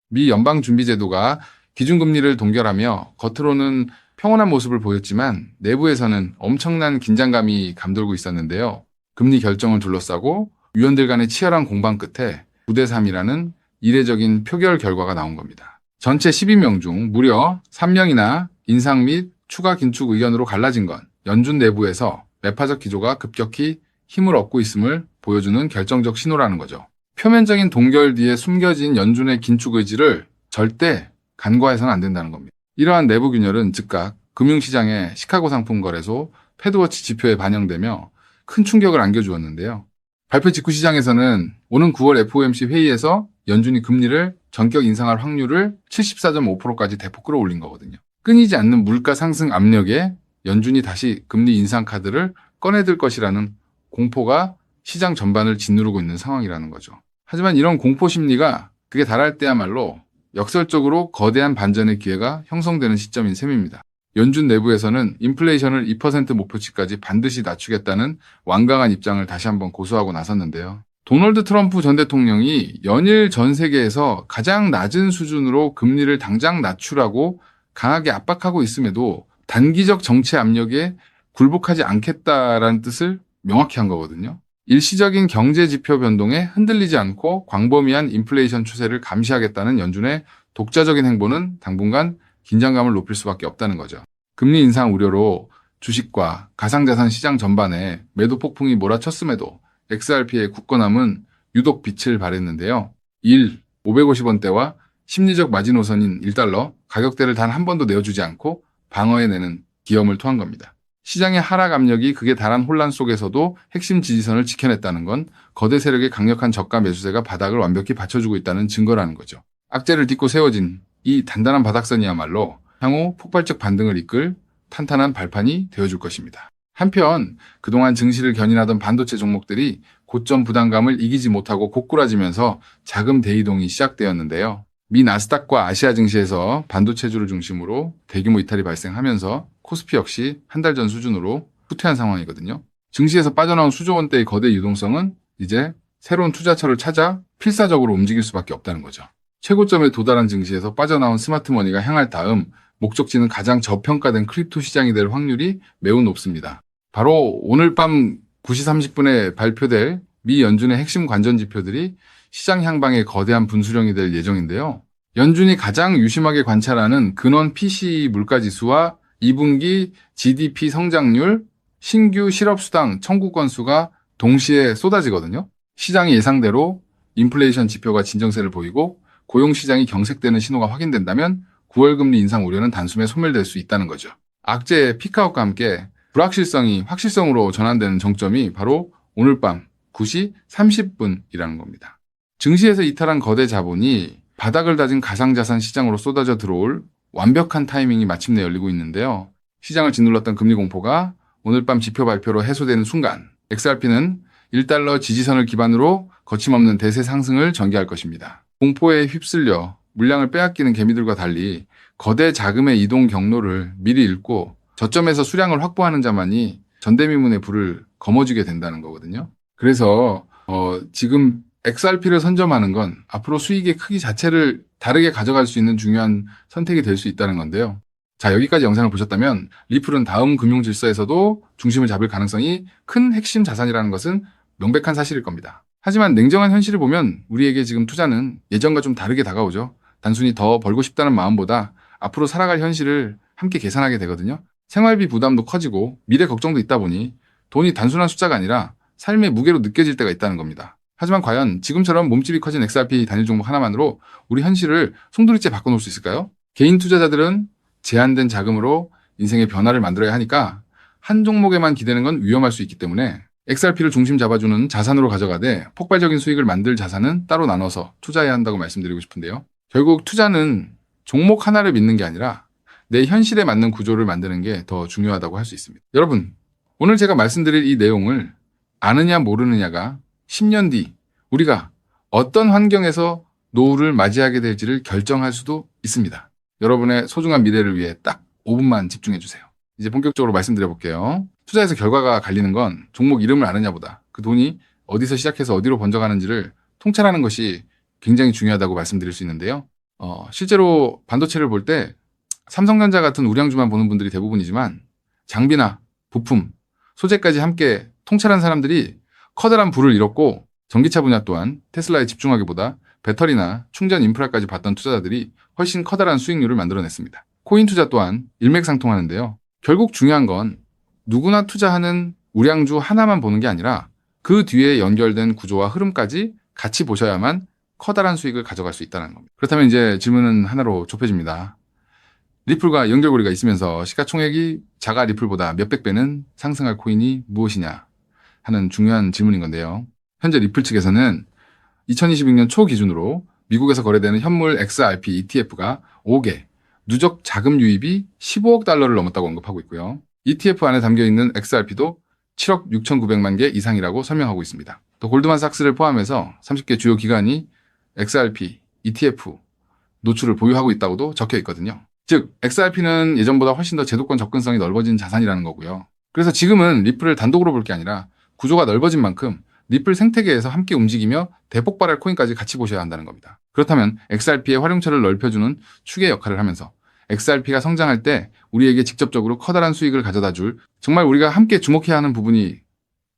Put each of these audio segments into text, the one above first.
미 연방준비제도가 기준금리를 동결하며 겉으로는 평온한 모습을 보였지만 내부에서는 엄청난 긴장감이 감돌고 있었는데요. 금리 결정을 둘러싸고 위원들 간의 치열한 공방 끝에 9대3이라는 이례적인 표결 결과가 나온 겁니다. 전체 12명 중 무려 3명이나 인상 및 추가 긴축 의견으로 갈라진 건 연준 내부에서 매파적 기조가 급격히 힘을 얻고 있음을 보여주는 결정적 신호라는 거죠. 표면적인 동결 뒤에 숨겨진 연준의 긴축 의지를 절대 간과해서는 안 된다는 겁니다. 이러한 내부 균열은 즉각 금융시장의 시카고 상품거래소 패드워치 지표에 반영되며 큰 충격을 안겨주었는데요. 발표 직후 시장에서는 오는 9월 FOMC 회의에서 연준이 금리를 전격 인상할 확률을 74.5%까지 대폭 끌어올린 거거든요. 끊이지 않는 물가 상승 압력에 연준이 다시 금리 인상 카드를 꺼내들 것이라는 공포가 시장 전반을 짓누르고 있는 상황이라는 거죠. 하지만 이런 공포 심리가 극에 달할 때야말로 역설적으로 거대한 반전의 기회가 형성되는 시점인 셈입니다. 연준 내부에서는 인플레이션을 2% 목표치까지 반드시 낮추겠다는 완강한 입장을 다시 한번 고수하고 나섰는데요. 도널드 트럼프 전 대통령이 연일 전 세계에서 가장 낮은 수준으로 금리를 당장 낮추라고 강하게 압박하고 있음에도 단기적 정치 압력에 굴복하지 않겠다라는 뜻을 명확히 한 거거든요. 일시적인 경제 지표 변동에 흔들리지 않고 광범위한 인플레이션 추세를 감시하겠다는 연준의 독자적인 행보는 당분간 긴장감을 높일 수밖에 없다는 거죠. 금리 인상 우려로 주식과 가상자산 시장 전반에 매도 폭풍이 몰아쳤음에도 XRP의 굳건함은 유독 빛을 발했는데요. 550원대와 심리적 마지노선인 1달러, 가격대를 단 한 번도 내어주지 않고 방어해내는 기염을 토한 겁니다. 시장의 하락 압력이 극에 달한 혼란 속에서도 핵심 지지선을 지켜냈다는 건 거대 세력의 강력한 저가 매수세가 바닥을 완벽히 받쳐주고 있다는 증거라는 거죠. 악재를 딛고 세워진 이 단단한 바닥선이야말로 향후 폭발적 반등을 이끌 탄탄한 발판이 되어줄 것입니다. 한편 그동안 증시를 견인하던 반도체 종목들이 고점 부담감을 이기지 못하고 고꾸라지면서 자금 대이동이 시작되었는데요. 미 나스닥과 아시아 증시에서 반도체주를 중심으로 대규모 이탈이 발생하면서 코스피 역시 한 달 전 수준으로 후퇴한 상황이거든요. 증시에서 빠져나온 수조 원대의 거대 유동성은 이제 새로운 투자처를 찾아 필사적으로 움직일 수밖에 없다는 거죠. 최고점에 도달한 증시에서 빠져나온 스마트머니가 향할 다음 목적지는 가장 저평가된 크립토 시장이 될 확률이 매우 높습니다. 바로 오늘 밤 9시 30분에 발표될 미 연준의 핵심 관전 지표들이 시장 향방의 거대한 분수령이 될 예정인데요. 연준이 가장 유심하게 관찰하는 근원 PC 물가지수와 2분기 GDP 성장률, 신규 실업수당 청구 건수가 동시에 쏟아지거든요. 시장이 예상대로 인플레이션 지표가 진정세를 보이고 고용시장이 경색되는 신호가 확인된다면 9월 금리 인상 우려는 단숨에 소멸될 수 있다는 거죠. 악재의 피크아웃과 함께 불확실성이 확실성으로 전환되는 정점이 바로 오늘 밤 9시 30분이라는 겁니다. 증시에서 이탈한 거대 자본이 바닥을 다진 가상자산 시장으로 쏟아져 들어올 완벽한 타이밍이 마침내 열리고 있는데요. 시장을 짓눌렀던 금리 공포가 오늘 밤 지표 발표로 해소되는 순간 XRP는 1달러 지지선을 기반으로 거침없는 대세 상승을 전개할 것입니다. 공포에 휩쓸려 물량을 빼앗기는 개미들과 달리 거대 자금의 이동 경로를 미리 읽고 저점에서 수량을 확보하는 자만이 전대미문의 불을 거머쥐게 된다는 거거든요. 그래서 지금 XRP를 선점하는 건 앞으로 수익의 크기 자체를 다르게 가져갈 수 있는 중요한 선택이 될 수 있다는 건데요. 자, 여기까지 영상을 보셨다면 리플은 다음 금융 질서에서도 중심을 잡을 가능성이 큰 핵심 자산이라는 것은 명백한 사실일 겁니다. 하지만 냉정한 현실을 보면 우리에게 지금 투자는 예전과 좀 다르게 다가오죠. 단순히 더 벌고 싶다는 마음보다 앞으로 살아갈 현실을 함께 계산하게 되거든요. 생활비 부담도 커지고 미래 걱정도 있다 보니 돈이 단순한 숫자가 아니라 삶의 무게로 느껴질 때가 있다는 겁니다. 하지만 과연 지금처럼 몸집이 커진 XRP 단일 종목 하나만으로 우리 현실을 송두리째 바꿔놓을 수 있을까요? 개인 투자자들은 제한된 자금으로 인생의 변화를 만들어야 하니까 한 종목에만 기대는 건 위험할 수 있기 때문에 XRP를 중심 잡아주는 자산으로 가져가되 폭발적인 수익을 만들 자산은 따로 나눠서 투자해야 한다고 말씀드리고 싶은데요. 결국 투자는 종목 하나를 믿는 게 아니라 내 현실에 맞는 구조를 만드는 게 더 중요하다고 할 수 있습니다. 여러분, 오늘 제가 말씀드릴 이 내용을 아느냐 모르느냐가 10년 뒤 우리가 어떤 환경에서 노후를 맞이하게 될지를 결정할 수도 있습니다. 여러분의 소중한 미래를 위해 딱 5분만 집중해 주세요. 이제 본격적으로 말씀드려 볼게요. 투자에서 결과가 갈리는 건 종목 이름을 아느냐보다 그 돈이 어디서 시작해서 어디로 번져가는지를 통찰하는 것이 굉장히 중요하다고 말씀드릴 수 있는데요. 실제로 반도체를 볼 때 삼성전자 같은 우량주만 보는 분들이 대부분이지만 장비나 부품, 소재까지 함께 통찰한 사람들이 커다란 부를 잃었고 전기차 분야 또한 테슬라에 집중하기보다 배터리나 충전 인프라까지 봤던 투자자들이 훨씬 커다란 수익률을 만들어냈습니다. 코인 투자 또한 일맥상통하는데요. 결국 중요한 건 누구나 투자하는 우량주 하나만 보는 게 아니라 그 뒤에 연결된 구조와 흐름까지 같이 보셔야만 커다란 수익을 가져갈 수 있다는 겁니다. 그렇다면 이제 질문은 하나로 좁혀집니다. 리플과 연결고리가 있으면서 시가총액이 자가 리플보다 몇백 배는 상승할 코인이 무엇이냐 하는 중요한 질문인 건데요. 현재 리플 측에서는 2026년 초 기준으로 미국에서 거래되는 현물 XRP ETF가 5개, 누적 자금 유입이 15억 달러를 넘었다고 언급하고 있고요. ETF 안에 담겨있는 XRP도 7억 6,900만 개 이상이라고 설명하고 있습니다. 또 골드만삭스를 포함해서 30개 주요 기관이 XRP, ETF 노출을 보유하고 있다고도 적혀 있거든요. 즉, XRP는 예전보다 훨씬 더 제도권 접근성이 넓어진 자산이라는 거고요. 그래서 지금은 리플을 단독으로 볼 게 아니라 구조가 넓어진 만큼 리플 생태계에서 함께 움직이며 대폭발할 코인까지 같이 보셔야 한다는 겁니다. 그렇다면 XRP의 활용처를 넓혀주는 축의 역할을 하면서 XRP가 성장할 때 우리에게 직접적으로 커다란 수익을 가져다 줄 정말 우리가 함께 주목해야 하는 부분이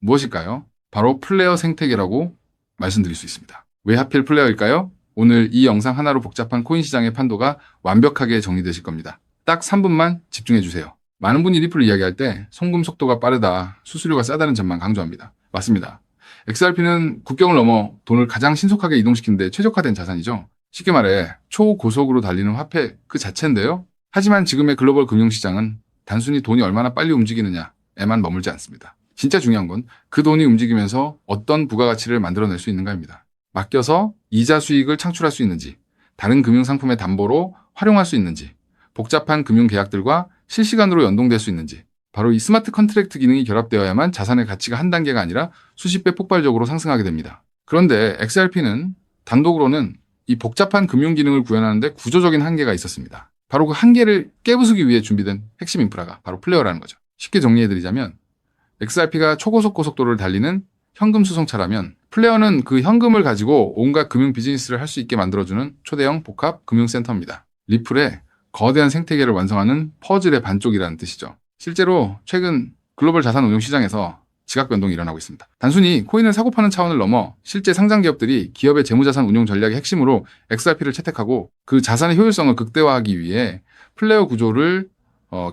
무엇일까요? 바로 플레이어 생태계라고 말씀드릴 수 있습니다. 왜 하필 플레이어일까요? 오늘 이 영상 하나로 복잡한 코인 시장의 판도가 완벽하게 정리되실 겁니다. 딱 3분만 집중해 주세요. 많은 분이 리플을 이야기할 때 송금 속도가 빠르다, 수수료가 싸다는 점만 강조합니다. 맞습니다. XRP는 국경을 넘어 돈을 가장 신속하게 이동시키는 데 최적화된 자산이죠. 쉽게 말해 초고속으로 달리는 화폐 그 자체인데요. 하지만 지금의 글로벌 금융시장은 단순히 돈이 얼마나 빨리 움직이느냐에만 머물지 않습니다. 진짜 중요한 건 그 돈이 움직이면서 어떤 부가가치를 만들어낼 수 있는가입니다. 맡겨서 이자 수익을 창출할 수 있는지, 다른 금융상품의 담보로 활용할 수 있는지, 복잡한 금융계약들과 실시간으로 연동될 수 있는지, 바로 이 스마트 컨트랙트 기능이 결합되어야만 자산의 가치가 한 단계가 아니라 수십 배 폭발적으로 상승하게 됩니다. 그런데 XRP는 단독으로는 이 복잡한 금융 기능을 구현하는데 구조적인 한계가 있었습니다. 바로 그 한계를 깨부수기 위해 준비된 핵심 인프라가 바로 플레이어라는 거죠. 쉽게 정리해드리자면 XRP가 초고속 고속도로를 달리는 현금 수송차라면 플레이어는 그 현금을 가지고 온갖 금융 비즈니스를 할 수 있게 만들어주는 초대형 복합 금융센터입니다. 리플의 거대한 생태계를 완성하는 퍼즐의 반쪽이라는 뜻이죠. 실제로 최근 글로벌 자산 운용 시장에서 지각 변동이 일어나고 있습니다. 단순히 코인을 사고 파는 차원을 넘어 실제 상장 기업들이 기업의 재무자산 운용 전략의 핵심으로 XRP를 채택하고 그 자산의 효율성을 극대화하기 위해 플레이어 구조를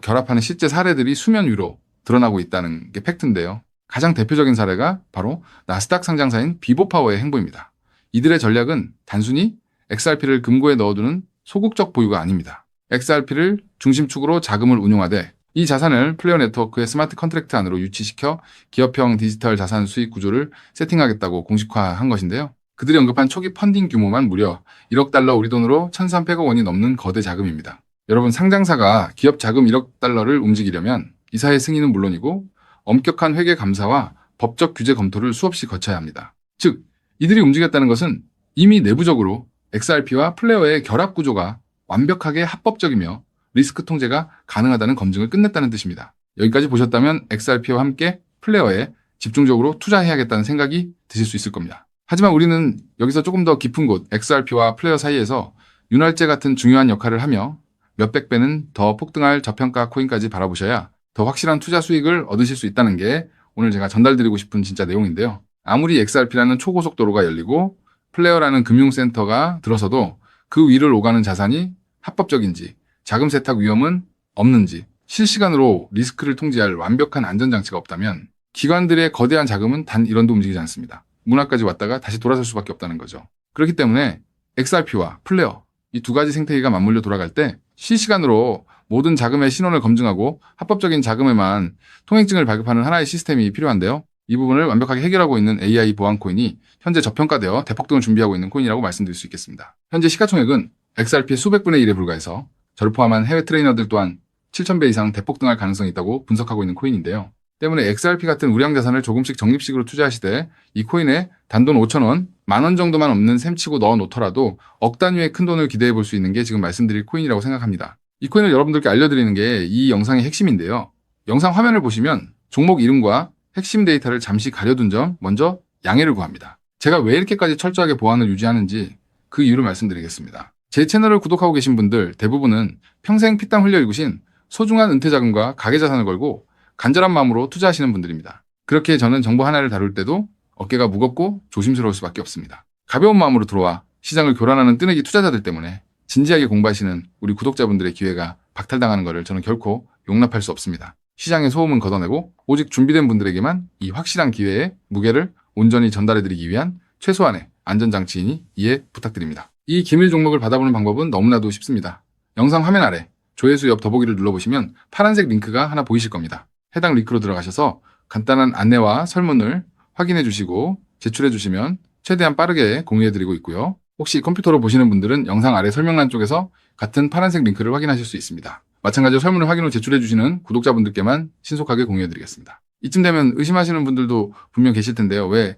결합하는 실제 사례들이 수면 위로 드러나고 있다는 게 팩트인데요. 가장 대표적인 사례가 바로 나스닥 상장사인 비보파워의 행보입니다. 이들의 전략은 단순히 XRP를 금고에 넣어두는 소극적 보유가 아닙니다. XRP를 중심축으로 자금을 운용하되 이 자산을 플레이어 네트워크의 스마트 컨트랙트 안으로 유치시켜 기업형 디지털 자산 수익 구조를 세팅하겠다고 공식화한 것인데요. 그들이 언급한 초기 펀딩 규모만 무려 1억 달러 우리 돈으로 1,300억 원이 넘는 거대 자금입니다. 여러분, 상장사가 기업 자금 1억 달러를 움직이려면 이사의 승인은 물론이고 엄격한 회계 감사와 법적 규제 검토를 수없이 거쳐야 합니다. 즉, 이들이 움직였다는 것은 이미 내부적으로 XRP와 플레이어의 결합 구조가 완벽하게 합법적이며 리스크 통제가 가능하다는 검증을 끝냈다는 뜻입니다. 여기까지 보셨다면 XRP와 함께 플레이어에 집중적으로 투자해야겠다는 생각이 드실 수 있을 겁니다. 하지만 우리는 여기서 조금 더 깊은 곳 XRP와 플레이어 사이에서 윤활제 같은 중요한 역할을 하며 몇백 배는 더 폭등할 저평가 코인까지 바라보셔야 더 확실한 투자 수익을 얻으실 수 있다는 게 오늘 제가 전달드리고 싶은 진짜 내용인데요. 아무리 XRP라는 초고속도로가 열리고 플레이어라는 금융센터가 들어서도 그 위를 오가는 자산이 합법적인지, 자금 세탁 위험은 없는지, 실시간으로 리스크를 통제할 완벽한 안전장치가 없다면 기관들의 거대한 자금은 단 1원도 움직이지 않습니다. 문화까지 왔다가 다시 돌아설 수밖에 없다는 거죠. 그렇기 때문에 XRP와 플레이어, 이 두 가지 생태계가 맞물려 돌아갈 때 실시간으로 모든 자금의 신원을 검증하고 합법적인 자금에만 통행증을 발급하는 하나의 시스템이 필요한데요. 이 부분을 완벽하게 해결하고 있는 AI 보안 코인이 현재 저평가되어 대폭등을 준비하고 있는 코인이라고 말씀드릴 수 있겠습니다. 현재 시가총액은 XRP의 수백 분의 1에 불과해서 저를 포함한 해외 트레이너들 또한 7,000배 이상 대폭등할 가능성이 있다고 분석하고 있는 코인인데요. 때문에 XRP 같은 우량 자산을 조금씩 적립식으로 투자하시되 이 코인에 단돈 5,000원, 10,000원 정도만 없는 셈치고 넣어 놓더라도 억 단위의 큰 돈을 기대해 볼 수 있는 게 지금 말씀드릴 코인이라고 생각합니다. 이 코인을 여러분들께 알려드리는 게 이 영상의 핵심인데요. 영상 화면을 보시면 종목 이름과 핵심 데이터를 잠시 가려둔 점 먼저 양해를 구합니다. 제가 왜 이렇게까지 철저하게 보안을 유지하는지 그 이유를 말씀드리겠습니다. 제 채널을 구독하고 계신 분들 대부분은 평생 피땀 흘려 일구신 소중한 은퇴 자금과 가계 자산을 걸고 간절한 마음으로 투자하시는 분들입니다. 그렇게 저는 정보 하나를 다룰 때도 어깨가 무겁고 조심스러울 수밖에 없습니다. 가벼운 마음으로 들어와 시장을 교란하는 뜨내기 투자자들 때문에 진지하게 공부하시는 우리 구독자분들의 기회가 박탈당하는 것을 저는 결코 용납할 수 없습니다. 시장의 소음은 걷어내고 오직 준비된 분들에게만 이 확실한 기회의 무게를 온전히 전달해드리기 위한 최소한의 안전장치이니 이해 부탁드립니다. 이 기밀 종목을 받아보는 방법은 너무나도 쉽습니다. 영상 화면 아래 조회수 옆 더보기를 눌러보시면 파란색 링크가 하나 보이실 겁니다. 해당 링크로 들어가셔서 간단한 안내와 설문을 확인해 주시고 제출해 주시면 최대한 빠르게 공유해드리고 있고요. 혹시 컴퓨터로 보시는 분들은 영상 아래 설명란 쪽에서 같은 파란색 링크를 확인하실 수 있습니다. 마찬가지로 설문을 확인 후 제출해 주시는 구독자분들께만 신속하게 공유해드리겠습니다. 이쯤 되면 의심하시는 분들도 분명 계실 텐데요. 왜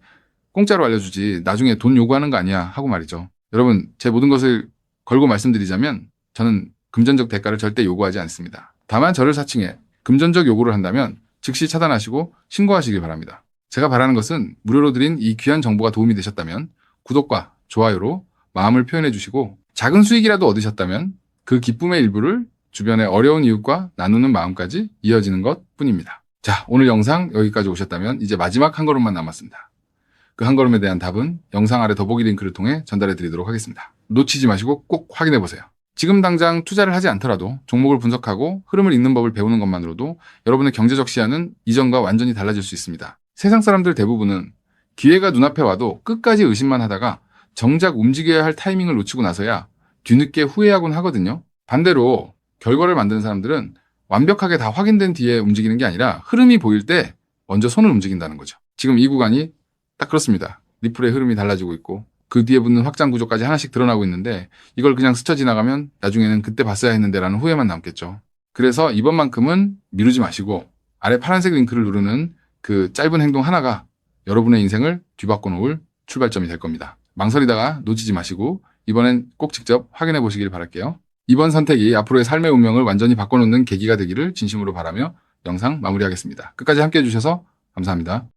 공짜로 알려주지 나중에 돈 요구하는 거 아니야 하고 말이죠. 여러분, 제 모든 것을 걸고 말씀드리자면 저는 금전적 대가를 절대 요구하지 않습니다. 다만 저를 사칭해 금전적 요구를 한다면 즉시 차단하시고 신고하시길 바랍니다. 제가 바라는 것은 무료로 드린 이 귀한 정보가 도움이 되셨다면 구독과 좋아요로 마음을 표현해 주시고 작은 수익이라도 얻으셨다면 그 기쁨의 일부를 주변의 어려운 이웃과 나누는 마음까지 이어지는 것 뿐입니다. 자, 오늘 영상 여기까지 오셨다면 이제 마지막 한 걸음만 남았습니다. 그 한 걸음에 대한 답은 영상 아래 더보기 링크를 통해 전달해 드리도록 하겠습니다. 놓치지 마시고 꼭 확인해 보세요. 지금 당장 투자를 하지 않더라도 종목을 분석하고 흐름을 읽는 법을 배우는 것만으로도 여러분의 경제적 시야는 이전과 완전히 달라질 수 있습니다. 세상 사람들 대부분은 기회가 눈앞에 와도 끝까지 의심만 하다가 정작 움직여야 할 타이밍을 놓치고 나서야 뒤늦게 후회하곤 하거든요. 반대로 결과를 만드는 사람들은 완벽하게 다 확인된 뒤에 움직이는 게 아니라 흐름이 보일 때 먼저 손을 움직인다는 거죠. 지금 이 구간이 딱 그렇습니다. 리플의 흐름이 달라지고 있고 그 뒤에 붙는 확장 구조까지 하나씩 드러나고 있는데 이걸 그냥 스쳐 지나가면 나중에는 그때 봤어야 했는데 라는 후회만 남겠죠. 그래서 이번만큼은 미루지 마시고 아래 파란색 링크를 누르는 그 짧은 행동 하나가 여러분의 인생을 뒤바꿔 놓을 출발점이 될 겁니다. 망설이다가 놓치지 마시고 이번엔 꼭 직접 확인해 보시길 바랄게요. 이번 선택이 앞으로의 삶의 운명을 완전히 바꿔놓는 계기가 되기를 진심으로 바라며 영상 마무리하겠습니다. 끝까지 함께해 주셔서 감사합니다.